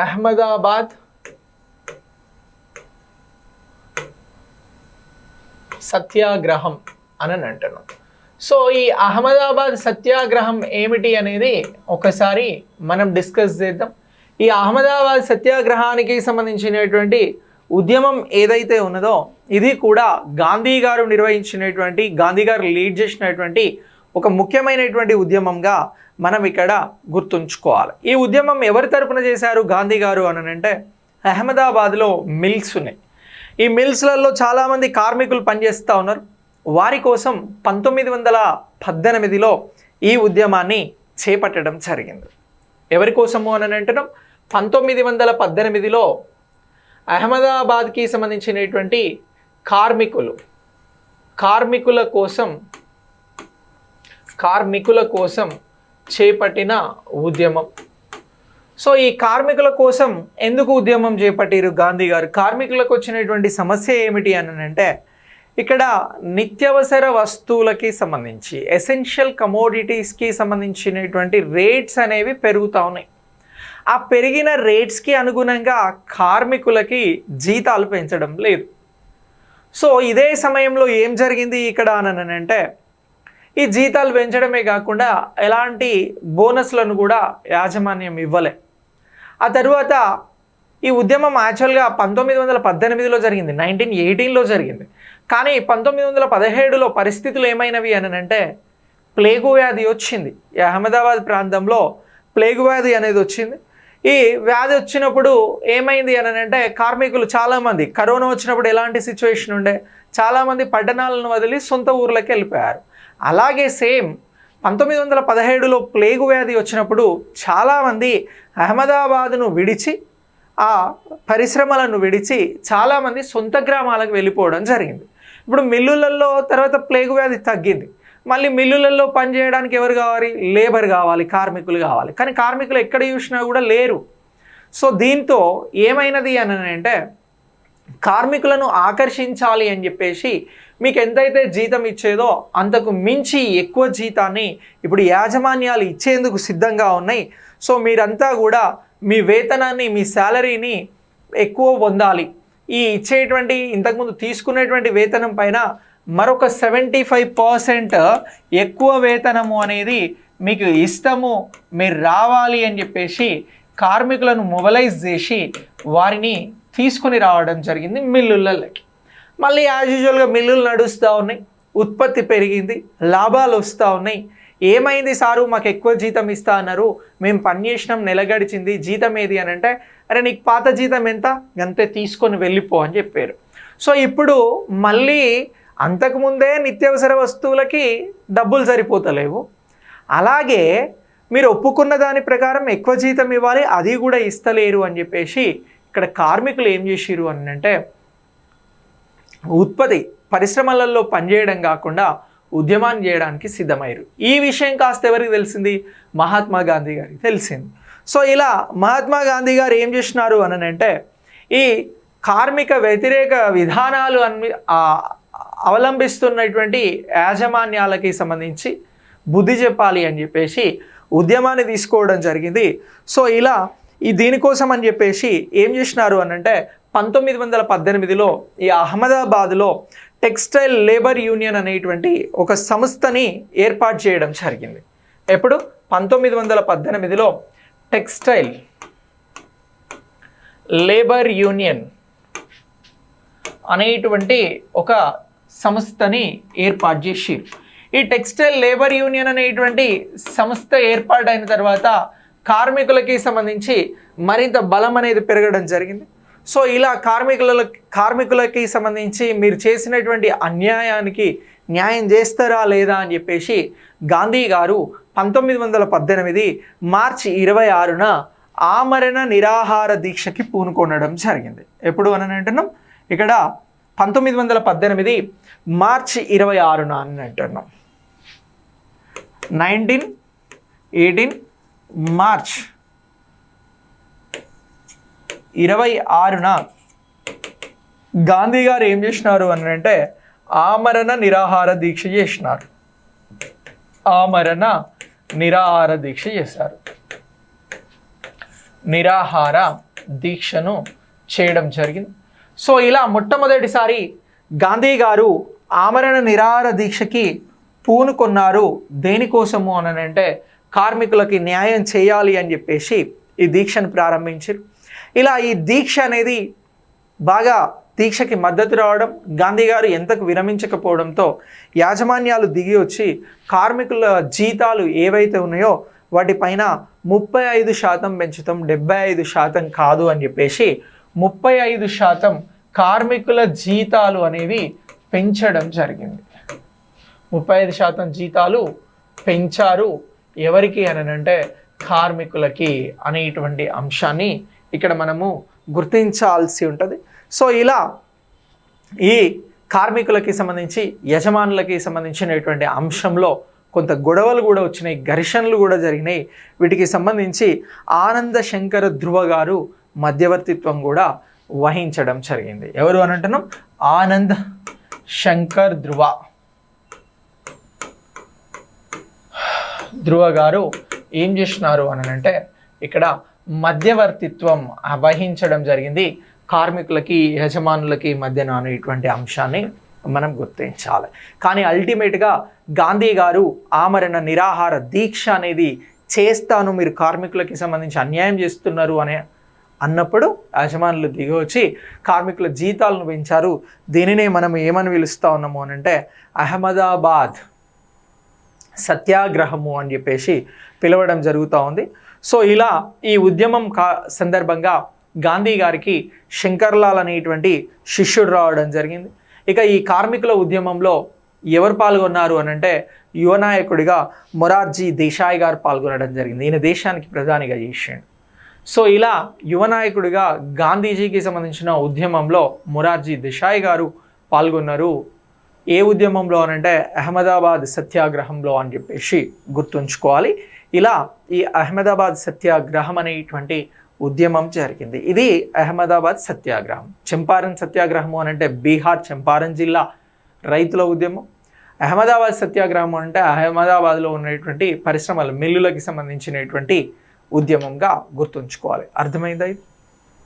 అహ్మదాబాద్ సత్యాగ్రహం అని అంటున్నాం. సో ఈ అహ్మదాబాద్ సత్యాగ్రహం ఏమిటి అనేది ఒకసారి మనం డిస్కస్ చేద్దాం. ఈ అహ్మదాబాద్ సత్యాగ్రహానికి సంబంధించినటువంటి ఉద్యమం ఏదైతే ఉన్నదో ఇది కూడా గాంధీ గారు నిర్వహించినటువంటి, గాంధీ గారు లీడ్ చేసినటువంటి ఒక ముఖ్యమైనటువంటి ఉద్యమంగా మనం ఇక్కడ గుర్తుంచుకోవాలి. ఈ ఉద్యమం ఎవరి తరపున చేశారు గాంధీ గారు అని అంటే, అహ్మదాబాద్లో మిల్స్ ఉన్నాయి. ఈ మిల్స్లలో చాలామంది కార్మికులు పనిచేస్తూ ఉన్నారు. వారి కోసం 1918లో ఈ ఉద్యమాన్ని చేపట్టడం జరిగింది. ఎవరి కోసము అని అంటున్నాం, 1918లో అహ్మదాబాద్కి సంబంధించినటువంటి కార్మికుల కోసం చేపట్టిన ఉద్యమం. సో ఈ కార్మికుల కోసం ఎందుకు ఉద్యమం చేపట్టారు గాంధీ గారు? కార్మికులకు వచ్చినటువంటి సమస్య ఏమిటి అని అంటే, ఇక్కడ నిత్యావసర వస్తువులకి సంబంధించి, ఎసెన్షియల్ కమోడిటీస్కి సంబంధించినటువంటి రేట్స్ అనేవి పెరుగుతూ ఉన్నాయి. ఆ పెరిగిన రేట్స్కి అనుగుణంగా కార్మికులకి జీతాలు పెంచడం లేదు. సో ఇదే సమయంలో ఏం జరిగింది ఇక్కడ అని అంటే, ఈ జీతాలు పెంచడమే కాకుండా ఎలాంటి బోనస్లను కూడా యాజమాన్యం ఇవ్వలే. ఆ తర్వాత ఈ ఉద్యమం యాక్చువల్గా 1918లో జరిగింది, 1918లో జరిగింది. కానీ 1917లో పరిస్థితులు ఏమైనవి అని అంటే, ప్లేగు వ్యాధి వచ్చింది. ఈ అహ్మదాబాద్ ప్రాంతంలో ప్లేగు వ్యాధి అనేది వచ్చింది. ఈ వ్యాధి వచ్చినప్పుడు ఏమైంది అని అంటే, కార్మికులు చాలామంది, కరోనా వచ్చినప్పుడు ఎలాంటి సిచ్యువేషన్ ఉండే, చాలామంది పట్టణాలను వదిలి సొంత ఊర్లోకి వెళ్ళిపోయారు. అలాగే సేమ్ 1917లో ప్లేగు వ్యాధి వచ్చినప్పుడు చాలామంది అహ్మదాబాద్ను విడిచి, ఆ పరిశ్రమలను విడిచి చాలామంది సొంత గ్రామాలకు వెళ్ళిపోవడం జరిగింది. ఇప్పుడు మిల్లులలో తర్వాత ప్లేగు వ్యాధి తగ్గింది. మళ్ళీ మిల్లులలో పనిచేయడానికి ఎవరు కావాలి? లేబర్ కావాలి, కార్మికులు కావాలి. కానీ కార్మికులు ఎక్కడ చూసినా కూడా లేరు. సో దీంతో ఏమైనది అని అంటే, కార్మికులను ఆకర్షించాలి అని చెప్పేసి మీకు ఎంతైతే జీతం ఇచ్చేదో అంతకు మించి ఎక్కువ జీతాన్ని ఇప్పుడు యాజమాన్యాలు ఇచ్చేందుకు సిద్ధంగా ఉన్నాయి. సో మీరంతా కూడా మీ వేతనాన్ని, మీ శాలరీని ఎక్కువ పొందాలి. ఈ ఇచ్చేటువంటి ఇంతకుముందు తీసుకునేటువంటి వేతనం పైన మరొక 75% ఎక్కువ వేతనము అనేది మీకు ఇస్తాము, మీరు రావాలి అని చెప్పేసి కార్మికులను మొబలైజ్ చేసి వారిని తీసుకొని రావడం జరిగింది మిల్లులకి. మళ్ళీ యాజ్ యూజువల్గా మిల్లులు నడుస్తూ ఉన్నాయి, ఉత్పత్తి పెరిగింది, లాభాలు వస్తూ ఉన్నాయి. ఏమైంది సారు, మాకు ఎక్కువ జీతం ఇస్తా అన్నారు, మేము పని చేసినాం, నెల గడిచింది, జీతం ఏది అని అంటే, అరే నీకు పాత జీతం ఎంత, అంతే తీసుకొని వెళ్ళిపో అని చెప్పారు. సో ఇప్పుడు మళ్ళీ అంతకుముందే నిత్యావసర వస్తువులకి డబ్బులు సరిపోతలేవు, అలాగే మీరు ఒప్పుకున్న దాని ప్రకారం ఎక్కువ జీతం ఇవ్వాలి, అది కూడా ఇస్తలేరు అని చెప్పేసి ఇక్కడ కార్మికులు ఏం చేసిరు అని అంటే, ఉత్పత్తి పరిశ్రమలలో పనిచేయడం కాకుండా ఉద్యమాన్ని చేయడానికి సిద్ధమయ్యారు. ఈ విషయం కాస్త ఎవరికి తెలిసింది? మహాత్మా గాంధీ గారికి తెలిసింది. సో ఇలా మహాత్మా గాంధీ గారు ఏం చేసినారు అని అంటే, ఈ కార్మిక వ్యతిరేక విధానాలు అవలంబిస్తున్నటువంటి యాజమాన్యాలకి సంబంధించి బుద్ధి చెప్పాలి అని చెప్పేసి ఉద్యమాన్ని తీసుకోవడం జరిగింది. సో ఇలా దీనికోసం అని చెప్పేసి ఏం చేసినారు అని అంటే, 1918లో ఈ అహ్మదాబాద్లో టెక్స్టైల్ లేబర్ యూనియన్ అనేటువంటి ఒక సంస్థని ఏర్పాటు చేయడం జరిగింది. ఎప్పుడు? 1918లో టెక్స్టైల్ లేబర్ యూనియన్ అనేటువంటి ఒక సంస్థని ఏర్పాటు చేసి, ఈ టెక్స్టైల్ లేబర్ యూనియన్ అనేటువంటి సంస్థ ఏర్పాటైన తర్వాత కార్మికులకి సంబంధించి మరింత బలం అనేది పెరగడం జరిగింది. సో ఇలా కార్మికులకి సంబంధించి మీరు చేసినటువంటి అన్యాయానికి న్యాయం చేస్తారా లేదా అని చెప్పేసి గాంధీ గారు 1918 మార్చి 26న ఆమరణ నిరాహార దీక్షకి పూనుకొనడం జరిగింది. ఎప్పుడు అని అంటున్నాం? ఇక్కడ 1918 మార్చి 26న అని అంటున్నాం. 1918 మార్చ్ 26న గాంధీ గారు ఏం చేసినారు అని అంటే, ఆమరణ నిరాహార దీక్ష చేసినారు. ఆమరణ నిరాహార దీక్ష చేశారు. నిరాహార దీక్షను చేయడం జరిగింది. సో ఇలా మొట్టమొదటిసారి గాంధీ గారు ఆమరణ నిరాహార దీక్షకి పూనుకొన్నారు. దేనికోసము అని అంటే కార్మికులకి న్యాయం చేయాలి అని చెప్పేసి ఈ దీక్షను ప్రారంభించారు. ఇలా ఈ దీక్ష అనేది బాగా దీక్షకి మద్దతు రావడం, గాంధీ గారు ఎంతకు విరమించకపోవడంతో యాజమాన్యాలు దిగి వచ్చి కార్మికుల జీతాలు ఏవైతే ఉన్నాయో వాటిపైన 35% పెంచుతాం, 75% కాదు అని చెప్పేసి 35% కార్మికుల జీతాలు అనేవి పెంచడం జరిగింది. 35% జీతాలు పెంచారు. ఎవరికి అని అంటే కార్మికులకి అనేటువంటి అంశాన్ని ఇక్కడ మనము గుర్తించాల్సి ఉంటుంది. సో ఇలా ఈ కార్మికులకి సంబంధించి యజమానులకి సంబంధించినటువంటి అంశంలో కొంత గొడవలు కూడా వచ్చినాయి, ఘర్షణలు కూడా జరిగినాయి. వీటికి సంబంధించి ఆనంద శంకర ధ్రువ గారు మధ్యవర్తిత్వం కూడా వహించడం జరిగింది. ఎవరు అని అంటున్నాం? ఆనంద్ శంకర్ ధ్రువ గారు ఏం చేసినారు అని అంటే ఇక్కడ మధ్యవర్తిత్వం వహించడం జరిగింది. కార్మికులకి యజమానులకి మధ్యన అనేటువంటి అంశాన్ని మనం గుర్తించాలి. కానీ అల్టిమేట్గా గాంధీ గారు ఆమరణ నిరాహార దీక్ష అనేది చేస్తాను, మీరు కార్మికులకి సంబంధించి అన్యాయం చేస్తున్నారు అన్నప్పుడు యజమానులు దిగి వచ్చి కార్మికుల జీతాలను పెంచారు. దీనినే మనం ఏమని పిలుస్తూ ఉన్నాము అని అంటే అహ్మదాబాద్ సత్యాగ్రహము అని చెప్పేసి పిలవడం జరుగుతూ ఉంది. సో ఇలా ఈ ఉద్యమం సందర్భంగా గాంధీ గారికి శంకర్లాల్ అనేటువంటి శిష్యుడు రావడం జరిగింది. ఇక ఈ కార్మికుల ఉద్యమంలో ఎవరు పాల్గొన్నారు అని అంటే యువ నాయకుడిగా మొరార్జీ దేశాయ్ గారు పాల్గొనడం జరిగింది. ఈయన దేశానికి ప్రధానిగా చేసిండు. సో ఇలా యువ నాయకుడిగా గాంధీజీకి సంబంధించిన ఉద్యమంలో మొరార్జీ దేశాయ్ గారు పాల్గొన్నారు. ఏ ఉద్యమంలో అనంటే అహ్మదాబాద్ సత్యాగ్రహంలో అని చెప్పేసి గుర్తుంచుకోవాలి. ఇలా ఈ అహ్మదాబాద్ సత్యాగ్రహం అనేటువంటి ఉద్యమం జరిగింది. ఇది అహ్మదాబాద్ సత్యాగ్రహం. చంపారన్ సత్యాగ్రహము అని అంటే బీహార్ చంపారన్ జిల్లా రైతుల ఉద్యమం. అహ్మదాబాద్ సత్యాగ్రహం అంటే అహ్మదాబాద్లో ఉన్నటువంటి పరిశ్రమల మిల్లులకి సంబంధించినటువంటి ఉద్యమంగా గుర్తుంచుకోవాలి. అర్థమైందా ఇది?